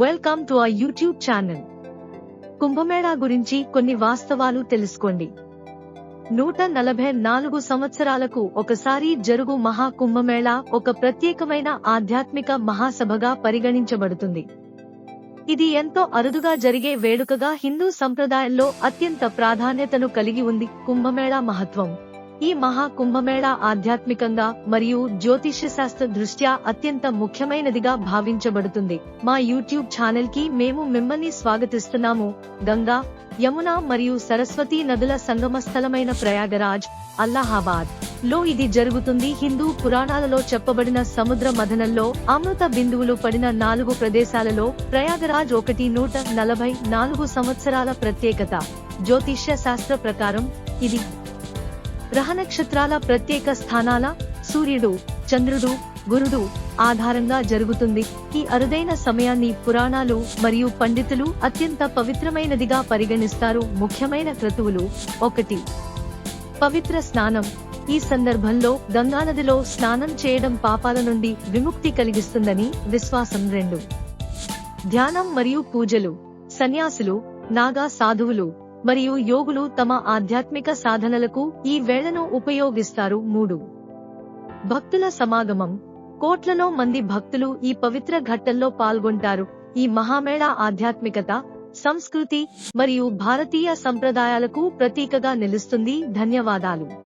Welcome to our YouTube channel. Kumbh Mela గురించి కొన్ని వాస్తవాలు తెలుసుకోండి. 144 సంవత్సరాలకు ఒకసారి జరుగు మహా కుంభమేళా ఒక ప్రత్యేకమైన ఆధ్యాత్మిక మహాసభగా పరిగణించబడుతుంది. ఇది ఎంతో అరుదుగా జరిగే వేడుకగా హిందూ సంప్రదాయంలో అత్యంత ప్రాధాన్యతను కలిగి ఉంది. కుంభమేళా మహత్వం. ఈ మహా కుంభమేళా ఆధ్యాత్మికంగా మరియు జ్యోతిష్యశాస్త్ర దృష్ట్యా అత్యంత ముఖ్యమైనదిగా భావించబడుతుంది. మా యూట్యూబ్ ఛానల్ కి మేము మిమ్మల్ని స్వాగతిస్తున్నాము. గంగా, యమున మరియు సరస్వతీ నదుల సంగమ స్థలమైన ప్రయాగరాజ్, అల్లాహాబాద్ లో ఇది జరుగుతుంది. హిందూ పురాణాలలో చెప్పబడిన సముద్ర మథనంలో అమృత బిందువులు పడిన 4 ప్రదేశాలలో ప్రయాగరాజ్ ఒకటి. 144 సంవత్సరాల ప్రత్యేకత. జ్యోతిష్య శాస్త్ర ప్రకారం ఇది గ్రహ నక్షత్రాల ప్రత్యేక స్థానాల, సూర్యుడు, చంద్రుడు, గురుడు ఆధారంగా జరుగుతుంది. ఈ అరుదైన సమయాన్ని పురాణాలు మరియు పండితులు అత్యంత పవిత్రమైనదిగా పరిగణిస్తారు. ముఖ్యమైన క్రతువులు. 1. పవిత్ర స్నానం. ఈ సందర్భంలో గంగానదిలో స్నానం చేయడం పాపాల నుండి విముక్తి కలిగిస్తుందని విశ్వాసం. 2. ధ్యానం మరియు పూజలు. సన్యాసులు, నాగా సాధువులు మరియు యోగులు తమ ఆధ్యాత్మిక సాధనలకు ఈ వేళను ఉపయోగిస్తారు. 3. భక్తుల సమాగమం. కోట్లలో మంది భక్తులు ఈ పవిత్ర ఘట్టంలో పాల్గొంటారు. ఈ మహామేళా ఆధ్యాత్మికత, సంస్కృతి మరియు భారతీయ సంప్రదాయాలకు ప్రతీకగా నిలుస్తుంది. ధన్యవాదాలు.